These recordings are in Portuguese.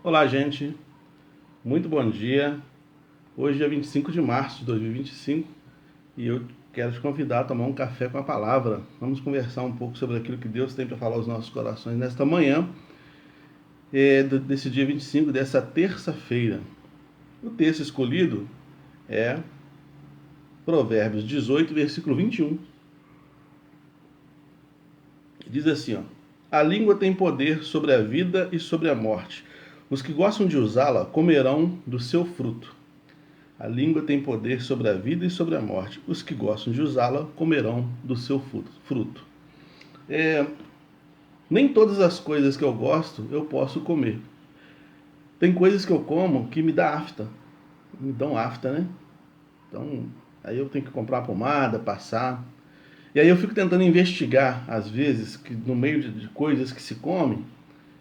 Olá, gente. Muito bom dia. Hoje é 25 de março de 2025 e eu quero te convidar a tomar um café com a palavra. Vamos conversar um pouco sobre aquilo que Deus tem para falar aos nossos corações nesta manhã, desse dia 25, dessa terça-feira. O texto escolhido é Provérbios 18, versículo 21. Diz assim, ó: A língua tem poder sobre a vida e sobre a morte. Os que gostam de usá-la comerão do seu fruto. A língua tem poder sobre a vida e sobre a morte. Os que gostam de usá-la comerão do seu fruto. Nem todas as coisas que eu gosto eu posso comer. Tem coisas que eu como que me dá afta. Me dão afta, né? Então, aí eu tenho que comprar pomada, passar. E aí eu fico tentando investigar, às vezes, que no meio de coisas que se come,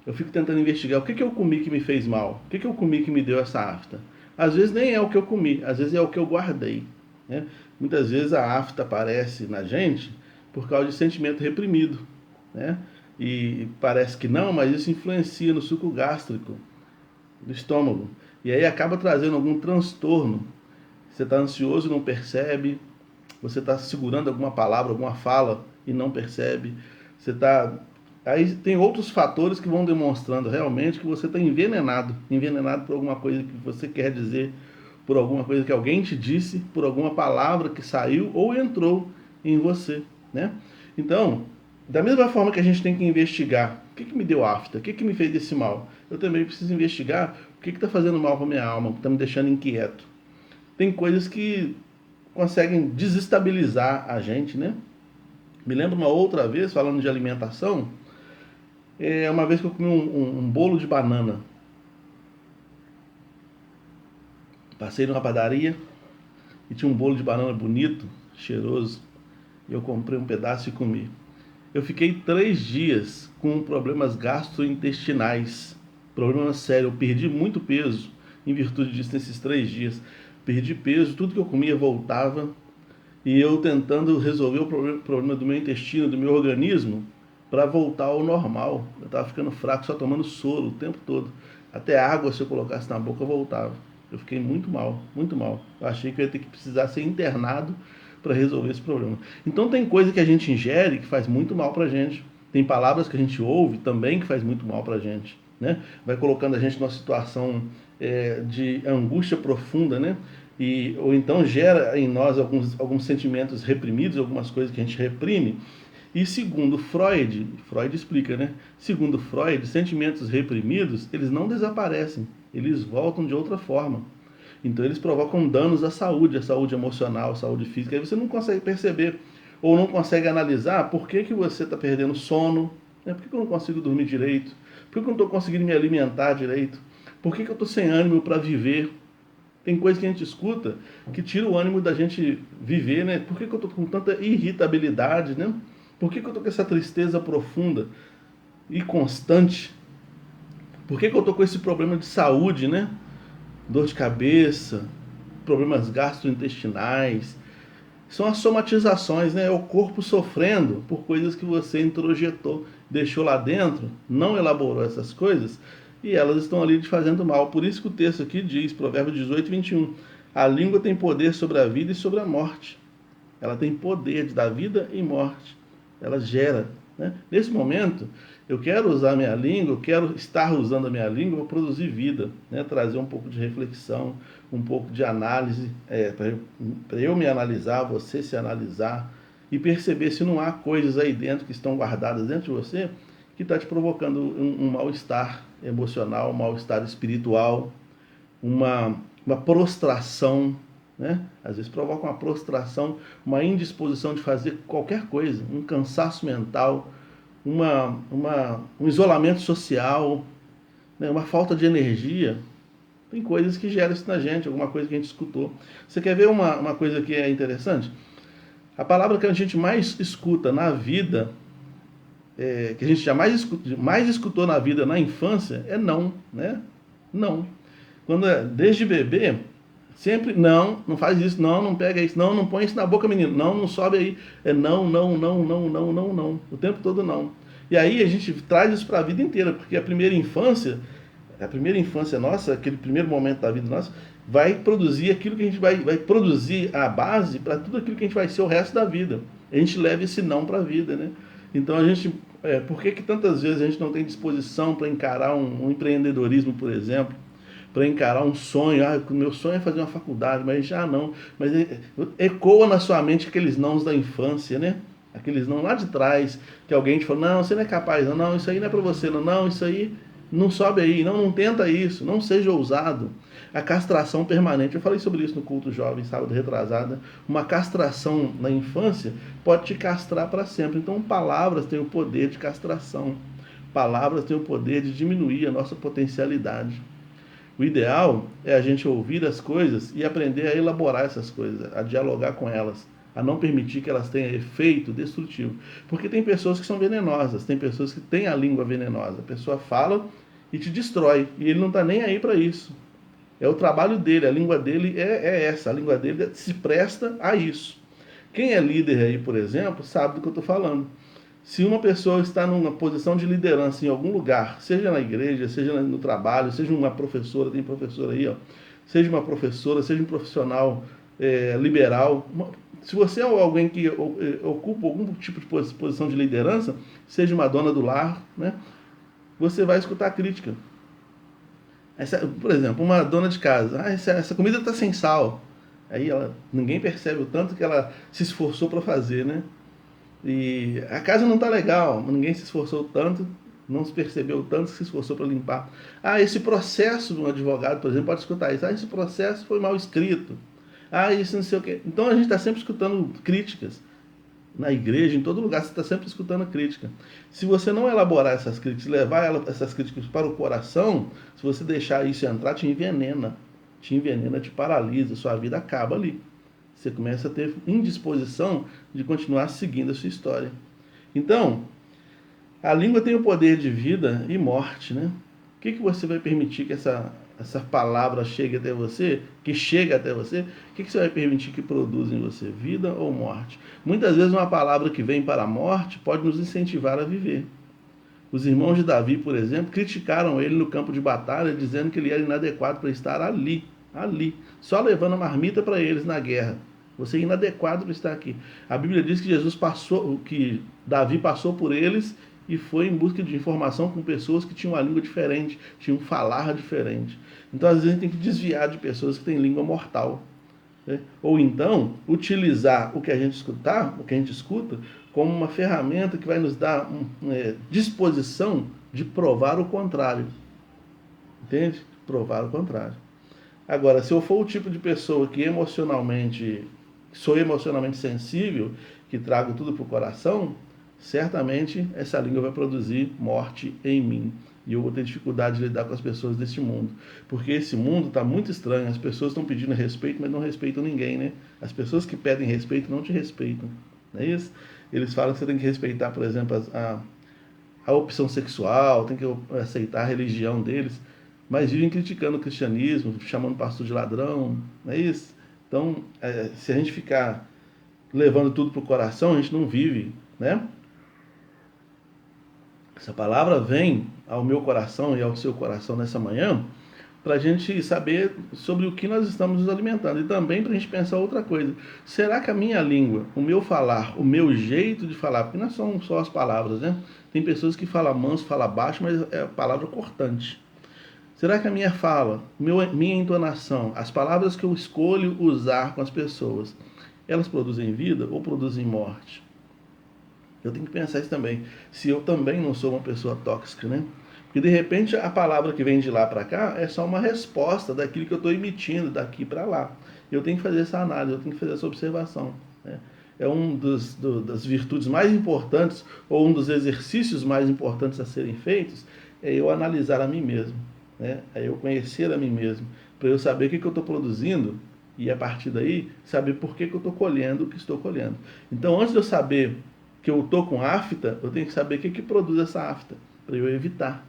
eu fico tentando investigar o que eu comi que me fez mal, o que eu comi que me deu essa afta. Às vezes nem é o que eu comi, às vezes é o que eu guardei. Né? Muitas vezes a afta aparece na gente por causa de sentimento reprimido. Né? E parece que não, mas isso influencia no suco gástrico do estômago. E aí acaba trazendo algum transtorno. Você está ansioso e não percebe, você está segurando alguma palavra, alguma fala e não percebe. Você está... Aí tem outros fatores que vão demonstrando realmente que você está envenenado por alguma coisa que você quer dizer, por alguma coisa que alguém te disse, por alguma palavra que saiu ou entrou em você, né? Então, da mesma forma que a gente tem que investigar o que me deu afta, o que me fez esse mal, eu também preciso investigar o que está fazendo mal para minha alma, o que está me deixando inquieto. Tem coisas que conseguem desestabilizar a gente, né? Me lembro uma outra vez, falando de alimentação, uma vez que eu comi um bolo de banana. Passei numa padaria e tinha um bolo de banana bonito, cheiroso. E eu comprei um pedaço e comi. Eu fiquei 3 dias com problemas gastrointestinais. Problema sério. Eu perdi muito peso em virtude disso nesses 3 dias. Perdi peso, tudo que eu comia voltava. E eu tentando resolver o problema do meu intestino, do meu organismo, para voltar ao normal. Eu estava ficando fraco, só tomando soro o tempo todo. Até água, se eu colocasse na boca, voltava. Eu fiquei muito mal, muito mal. Eu achei que eu ia ter que precisar ser internado para resolver esse problema. Então tem coisa que a gente ingere que faz muito mal para a gente. Tem palavras que a gente ouve também que faz muito mal para a gente. Né? Vai colocando a gente numa situação de angústia profunda, né? Ou então gera em nós alguns sentimentos reprimidos, algumas coisas que a gente reprime. E segundo Freud explica, né? Segundo Freud, sentimentos reprimidos, eles não desaparecem, eles voltam de outra forma. Então eles provocam danos à saúde emocional, à saúde física. Aí você não consegue perceber ou não consegue analisar por que você está perdendo sono, né? Por que eu não consigo dormir direito? Por que eu não estou conseguindo me alimentar direito? Por que eu estou sem ânimo para viver? Tem coisa que a gente escuta que tira o ânimo da gente viver, né? Por que eu estou com tanta irritabilidade, né? Por que eu estou com essa tristeza profunda e constante? Por que eu estou com esse problema de saúde, né? Dor de cabeça, problemas gastrointestinais. São as somatizações, né? É o corpo sofrendo por coisas que você introjetou, deixou lá dentro, não elaborou essas coisas e elas estão ali te fazendo mal. Por isso que o texto aqui diz, Provérbios 18, 21, a língua tem poder sobre a vida e sobre a morte. Ela tem poder de dar vida e morte. Ela gera. Né? Nesse momento, eu quero usar a minha língua, eu quero estar usando a minha língua para produzir vida, né? Trazer um pouco de reflexão, um pouco de análise, para eu me analisar, você se analisar e perceber se não há coisas aí dentro que estão guardadas dentro de você que está te provocando um mal-estar emocional, um mal-estar espiritual, uma prostração, né? Às vezes provoca uma prostração, uma indisposição de fazer qualquer coisa, um cansaço mental, um isolamento social, né? Uma falta de energia. Tem coisas que geram isso na gente, alguma coisa que a gente escutou. Você quer ver uma coisa que é interessante? A palavra que a gente mais escuta na vida, que a gente mais escutou na vida, na infância, é não, né? Não. Quando desde bebê, sempre não faz isso, não pega isso, não põe isso na boca, menino, não sobe aí, não, o tempo todo não. E aí a gente traz isso para a vida inteira, porque a primeira infância a primeira infância nossa, aquele primeiro momento da vida nossa, vai produzir aquilo que a gente vai produzir a base para tudo aquilo que a gente vai ser o resto da vida. A gente leva esse não para a vida, né? Então a gente, por que tantas vezes a gente não tem disposição para encarar um empreendedorismo, por exemplo, para encarar um sonho? O meu sonho é fazer uma faculdade, mas já não. Mas ecoa na sua mente aqueles nãos da infância, né? Aqueles não lá de trás, que alguém te falou, não, você não é capaz, não, isso aí não é para você, não, isso aí não sobe aí, não tenta isso, não seja ousado. A castração permanente, eu falei sobre isso no culto jovem, sábado retrasado, uma castração na infância pode te castrar para sempre. Então palavras têm o poder de castração, palavras têm o poder de diminuir a nossa potencialidade. O ideal é a gente ouvir as coisas e aprender a elaborar essas coisas, a dialogar com elas, a não permitir que elas tenham efeito destrutivo. Porque tem pessoas que são venenosas, tem pessoas que têm a língua venenosa. A pessoa fala e te destrói, e ele não está nem aí para isso. É o trabalho dele, a língua dele é essa, a língua dele se presta a isso. Quem é líder aí, por exemplo, sabe do que eu estou falando. Se uma pessoa está numa posição de liderança em algum lugar, seja na igreja, seja no trabalho, seja uma professora, tem professora aí, ó, seja uma professora, seja um profissional liberal, se você é alguém que ocupa algum tipo de posição de liderança, seja uma dona do lar, né, você vai escutar crítica. Por exemplo, uma dona de casa, essa comida está sem sal. Aí ninguém percebe o tanto que ela se esforçou para fazer, né? E a casa não está legal, ninguém se esforçou tanto, não se percebeu tanto que se esforçou para limpar. Esse processo de um advogado, por exemplo, pode escutar isso. Esse processo foi mal escrito. Isso não sei o quê. Então a gente está sempre escutando críticas. Na igreja, em todo lugar, você está sempre escutando crítica. Se você não elaborar essas críticas, levar essas críticas para o coração, se você deixar isso entrar, te envenena, te paralisa, sua vida acaba ali. Você começa a ter indisposição de continuar seguindo a sua história. Então, a língua tem o poder de vida e morte, né? O que você vai permitir que essa palavra chegue até você, que chega até você? O que você vai permitir que produza em você, vida ou morte? Muitas vezes uma palavra que vem para a morte pode nos incentivar a viver. Os irmãos de Davi, por exemplo, criticaram ele no campo de batalha, dizendo que ele era inadequado para estar ali, só levando a marmita para eles na guerra. Você é inadequado para estar aqui. A Bíblia diz que Davi passou por eles e foi em busca de informação com pessoas que tinham uma língua diferente, tinham um falar diferente. Então, às vezes, a gente tem que desviar de pessoas que têm língua mortal, né? Ou então, utilizar o que a gente escuta, como uma ferramenta que vai nos dar disposição de provar o contrário. Entende? Provar o contrário. Agora, se eu for o tipo de pessoa que sou emocionalmente sensível, que trago tudo para o coração, certamente essa língua vai produzir morte em mim. E eu vou ter dificuldade de lidar com as pessoas desse mundo. Porque esse mundo está muito estranho. As pessoas estão pedindo respeito, mas não respeitam ninguém, né? As pessoas que pedem respeito não te respeitam. Não é isso? Eles falam que você tem que respeitar, por exemplo, a opção sexual, tem que aceitar a religião deles, mas vivem criticando o cristianismo, chamando o pastor de ladrão. Não é isso? Então, se a gente ficar levando tudo para o coração, a gente não vive, né? Essa palavra vem ao meu coração e ao seu coração nessa manhã para a gente saber sobre o que nós estamos nos alimentando e também para a gente pensar outra coisa. Será que a minha língua, o meu falar, o meu jeito de falar, porque não são só as palavras, né? Tem pessoas que falam manso, falam baixo, mas é a palavra cortante. Será que a minha fala, minha entonação, as palavras que eu escolho usar com as pessoas, elas produzem vida ou produzem morte? Eu tenho que pensar isso também. Se eu também não sou uma pessoa tóxica, né? Porque de repente a palavra que vem de lá para cá é só uma resposta daquilo que eu estou emitindo daqui para lá. Eu tenho que fazer essa análise, eu tenho que fazer essa observação, né? É das virtudes mais importantes, ou um dos exercícios mais importantes a serem feitos, é eu analisar a mim mesmo, né? É eu conhecer a mim mesmo, para eu saber o que eu estou produzindo e a partir daí saber por que eu estou colhendo o que estou colhendo. Então, antes de eu saber que eu estou com afta, eu tenho que saber o que produz essa afta, para eu evitar.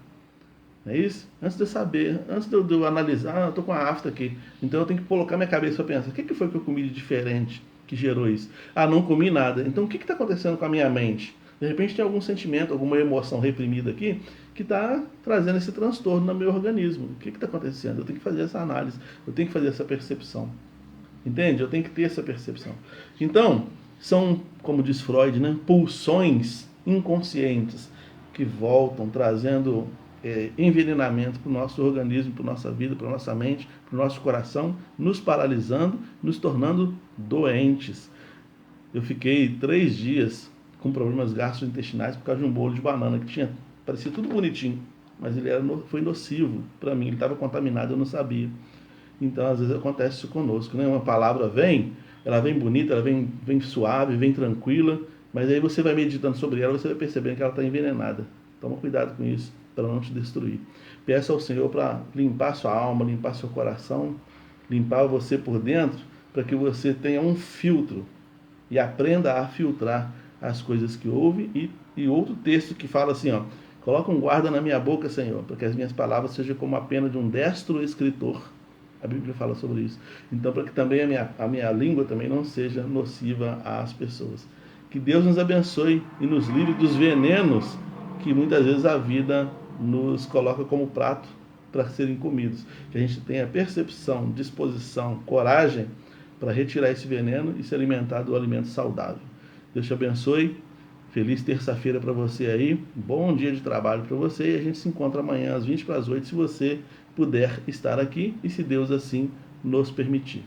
Não é isso? Antes de eu saber, antes de eu analisar, eu estou com a afta aqui, então eu tenho que colocar minha cabeça para pensar, o que foi que eu comi de diferente que gerou isso? Não comi nada. Então o que está acontecendo com a minha mente? De repente tem algum sentimento, alguma emoção reprimida aqui que está trazendo esse transtorno no meu organismo. O que está acontecendo? Eu tenho que fazer essa análise, eu tenho que fazer essa percepção. Entende? Eu tenho que ter essa percepção. Então, são, como diz Freud, né, pulsões inconscientes que voltam trazendo envenenamento para o nosso organismo, para a nossa vida, para a nossa mente, para o nosso coração, nos paralisando, nos tornando doentes. Eu fiquei 3 dias com problemas gastrointestinais por causa de um bolo de banana que tinha, parecia tudo bonitinho, mas ele foi nocivo para mim, ele estava contaminado, eu não sabia. Então, às vezes acontece isso conosco, né? Uma palavra vem, ela vem bonita, ela vem suave, vem tranquila, mas aí você vai meditando sobre ela, você vai percebendo que ela está envenenada. Toma cuidado com isso, para não te destruir. Peça ao Senhor para limpar sua alma, limpar seu coração, limpar você por dentro, para que você tenha um filtro e aprenda a filtrar as coisas que ouve. E outro texto que fala assim, ó, coloca um guarda na minha boca, Senhor, para que as minhas palavras sejam como a pena de um destro escritor. A Bíblia fala sobre isso. Então, para que também a minha língua também não seja nociva às pessoas. Que Deus nos abençoe e nos livre dos venenos que muitas vezes a vida nos coloca como prato para serem comidos. Que a gente tenha percepção, disposição, coragem para retirar esse veneno e se alimentar do alimento saudável. Deus te abençoe. Feliz terça-feira para você aí. Bom dia de trabalho para você. E a gente se encontra amanhã às 7:20, se você puder estar aqui e se Deus assim nos permitir.